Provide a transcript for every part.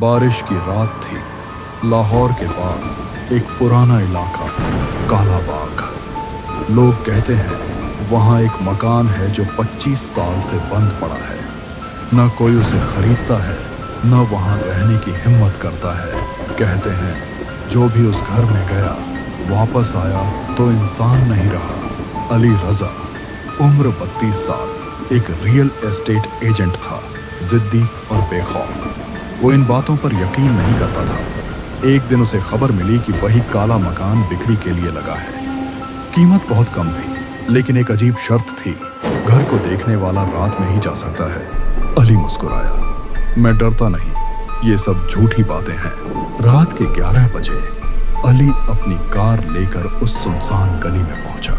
बारिश की रात थी। लाहौर के पास एक पुराना इलाका काला बाग। लोग कहते हैं वहाँ एक मकान है जो 25 साल से बंद पड़ा है। न कोई उसे खरीदता है, न वहाँ रहने की हिम्मत करता है। कहते हैं जो भी उस घर में गया वापस आया तो इंसान नहीं रहा। अली रजा, उम्र 32 साल, एक रियल एस्टेट एजेंट था, जिद्दी और बेखौफ। वो इन बातों पर यकीन नहीं करता था। एक दिन उसे खबर मिली कि वही काला मकान बिक्री के लिए लगा है। कीमत बहुत कम थी, लेकिन एक अजीब शर्त थी, घर को देखने वाला रात में ही जा सकता है। अली मुस्कुराया। मैं डरता नहीं, ये सब झूठी बातें हैं। रात के 11 बजे अली अपनी कार लेकर उस सुनसान गली में पहुंचा।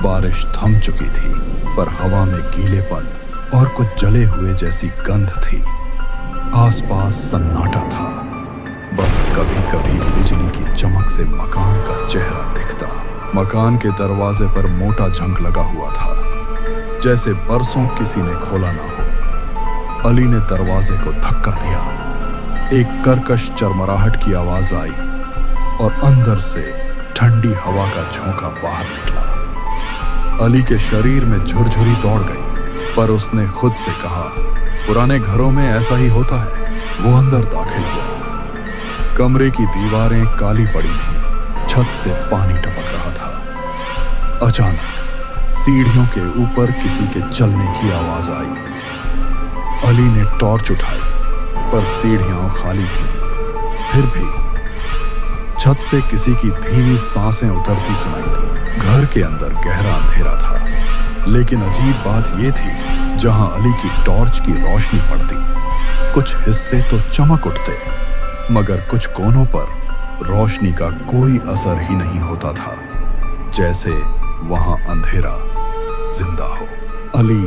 बारिश थम चुकी थी, पर हवा में गीलेपन और कुछ जले हुए जैसी गंध थी। आसपास सन्नाटा था, बस कभी कभी बिजली की चमक से मकान का चेहरा दिखता। मकान के दरवाजे पर मोटा झंग लगा हुआ था, जैसे बरसों किसी ने खोला ना हो। अली ने दरवाजे को धक्का दिया। एक कर्कश चरमराहट की आवाज आई और अंदर से ठंडी हवा का झोंका बाहर निकला। अली के शरीर में झुरझुरी दौड़ गई, पर उसने खुद से कहा, पुराने घरों में ऐसा ही होता है। वो अंदर दाखिल हुआ। कमरे की दीवारें काली पड़ी थीं, छत से पानी टपक रहा था। अचानक सीढ़ियों के ऊपर किसी के चलने की आवाज आई। अली ने टॉर्च उठाई, पर सीढ़ियां खाली थीं। फिर भी छत से किसी की धीमी सांसें उतरती सुनाई दी। घर के अंदर गहरा अंधेरा था, लेकिन अजीब बात यह थी, जहां अली की टॉर्च की रोशनी पड़ती, कुछ हिस्से तो चमक उठते, मगर कुछ कोनों पर रोशनी का कोई असर ही नहीं होता था, जैसे वहां अंधेरा जिंदा हो। अली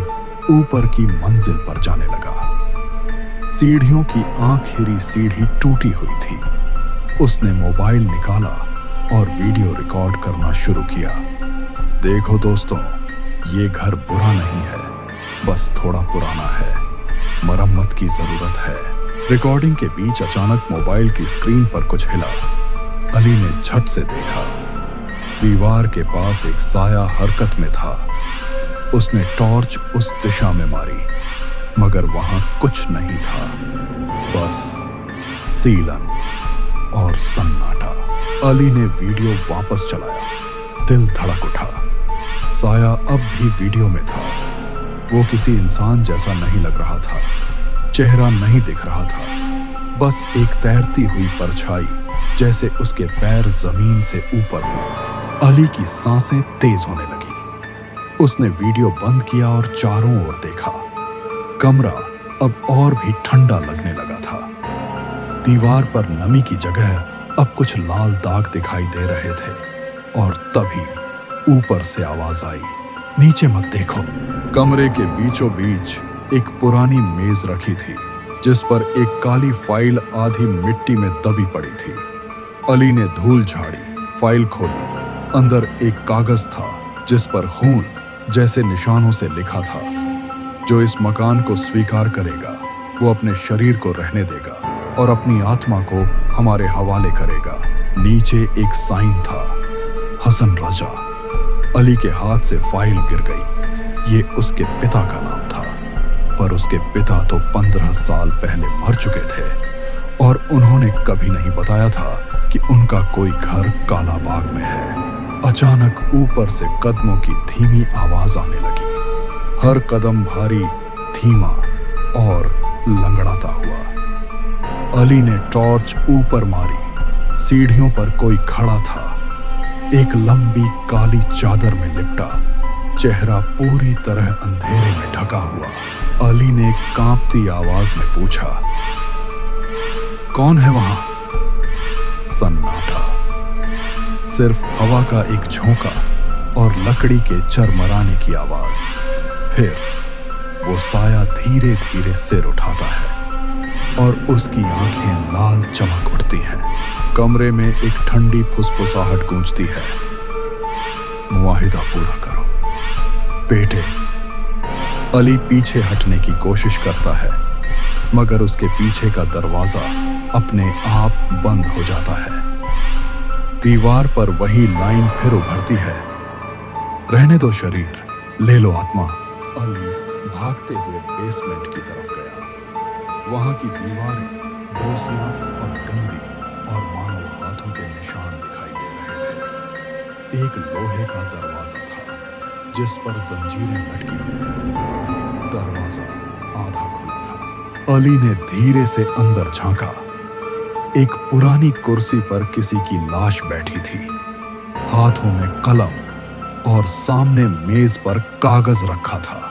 ऊपर की मंजिल पर जाने लगा। सीढ़ियों की आखिरी सीढ़ी टूटी हुई थी। उसने मोबाइल निकाला और वीडियो रिकॉर्ड करना शुरू किया। देखो दोस्तों, ये घर बुरा नहीं है, बस थोड़ा पुराना है, मरम्मत की जरूरत है। रिकॉर्डिंग के बीच अचानक मोबाइल की स्क्रीन पर कुछ हिला। अली ने झट से देखा। दीवार के पास एक साया हरकत में था। उसने टॉर्च उस दिशा में मारी, मगर वहां कुछ नहीं था, बस सीलन और सन्नाटा। अली ने वीडियो वापस चलाया। दिल धड़क उठा। साया अब भी वीडियो में था। वो किसी इंसान जैसा नहीं लग रहा था, चेहरा नहीं दिख रहा था, बस एक तैरती हुई परछाई, जैसे उसके पैर जमीन से ऊपर हो। अली की सांसें तेज होने लगी। उसने वीडियो बंद किया और चारों ओर देखा। कमरा अब और भी ठंडा लगने लगा था। दीवार पर नमी की जगह अब कुछ लाल दाग दिखाई दे रहे थे, और तभी ऊपर से आवाज आई, नीचे मत देखो। कमरे के बीचों बीच एक पुरानी मेज रखी थी, जिस पर एक काली फाइल आधी मिट्टी में दबी पड़ी थी। अली ने धूल झाड़ी, फाइल खोली। अंदर एक कागज था, जिस पर खून जैसे निशानों से लिखा था, जो इस मकान को स्वीकार करेगा वो अपने शरीर को रहने देगा और अपनी आत्मा को हमारे हवाले करेगा। नीचे एक साइन था, हसन रजा। अली के हाथ से फाइल गिर गई। ये उसके पिता का नाम था, पर उसके पिता तो 15 साल पहले मर चुके थे, और उन्होंने कभी नहीं बताया था कि उनका कोई घर काला बाग में है। अचानक ऊपर से कदमों की धीमी आवाज आने लगी। हर कदम भारी, धीमा और लंगड़ाता हुआ। अली ने टॉर्च ऊपर मारी। सीढ़ियों पर कोई खड़ा था, एक लंबी काली चादर में लिपटा, चेहरा पूरी तरह अंधेरे में ढका हुआ। अली ने कांपती आवाज में पूछा, कौन है वहां? सन्नाटा, सिर्फ हवा का एक झोंका और लकड़ी के चरमराने की आवाज। फिर वो साया धीरे धीरे सिर उठाता है और उसकी आंखें लाल चमक उठती हैं। कमरे में एक ठंडी फुसफुसाहट गूंजती है, मुआहिदा पूरा करो बेटे। अली पीछे हटने की कोशिश करता है, मगर उसके पीछे का दरवाजा अपने आप बंद हो जाता है। दीवार पर वही लाइन फिर उभरती है, रहने दो शरीर, ले लो आत्मा। अली भागते हुए बेसमेंट की तरफ गया। वहां की दीवारें बोसियां और गंदी और मानव हाथों के निशान दिखाई दे रहे थे। एक लोहे का दरवाजा था जिस पर जंजीरें लटकी हुई थी। दरवाजा आधा खुला था। अली ने धीरे से अंदर झांका। एक पुरानी कुर्सी पर किसी की लाश बैठी थी, हाथों में कलम और सामने मेज पर कागज रखा था।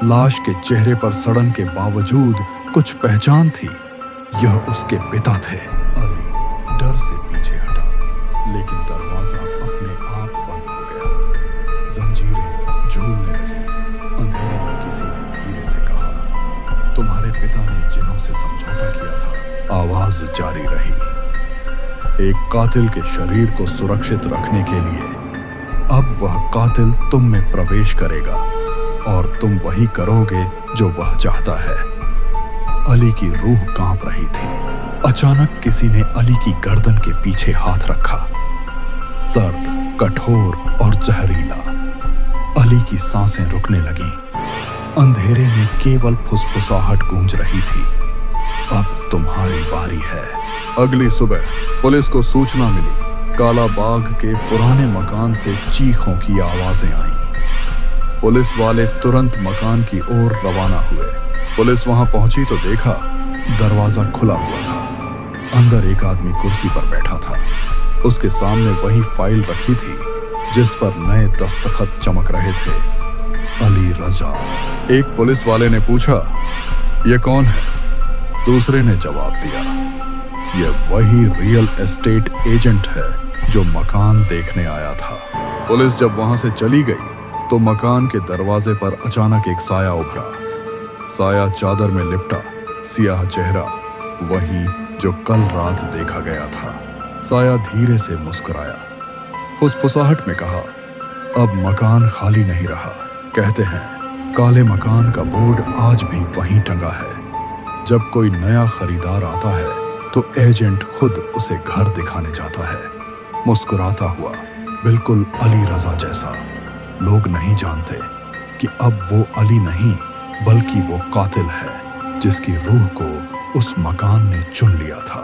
लाश के चेहरे पर सड़न के बावजूद कुछ पहचान थी, यह उसके पिता थे। अली डर से पीछे हटा, लेकिन दरवाजा अपने आप बंद हो गया। जंजीरें झूलने लगी। अंधेरे में किसी ने धीरे से कहा, तुम्हारे पिता ने जिन्हों से समझौता किया था। आवाज जारी रही, एक कातिल के शरीर को सुरक्षित रखने के लिए अब वह कातिल तुम में प्रवेश करेगा और तुम वही करोगे जो वह चाहता है। अली की रूह कांप रही थी। अचानक किसी ने अली की गर्दन के पीछे हाथ रखा, सर्द, कठोर और जहरीला। अली की सांसें रुकने लगीं। अंधेरे में केवल फुसफुसाहट गूंज रही थी, अब तुम्हारी बारी है। अगली सुबह पुलिस को सूचना मिली, काला बाग के पुराने मकान से चीखों की आवाजें आईं। पुलिस वाले तुरंत मकान की ओर रवाना हुए। पुलिस वहां पहुंची तो देखा दरवाजा खुला हुआ था। अंदर एक आदमी कुर्सी पर बैठा था। उसके सामने वही फाइल रखी थी जिस पर नए दस्तखत चमक रहे थे। अली रजा। एक पुलिस वाले ने पूछा, यह कौन है? दूसरे ने जवाब दिया, यह वही रियल एस्टेट एजेंट है जो मकान देखने आया था। पुलिस जब वहां से चली गई तो मकान के दरवाजे पर अचानक एक साया उभरा। साया चादर में लिपटा, सियाह चेहरा, वही जो कल रात देखा गया था। साया धीरे से मुस्कुराया, फुसफुसाहट में कहा, अब मकान खाली नहीं रहा। कहते हैं काले मकान का बोर्ड आज भी वहीं टंगा है। जब कोई नया खरीदार आता है तो एजेंट खुद उसे घर दिखाने जाता है, मुस्कुराता हुआ, बिल्कुल अली रजा जैसा। लोग नहीं जानते कि अब वो अली नहीं बल्कि वो कातिल है जिसकी रूह को उस मकान ने चुन लिया था।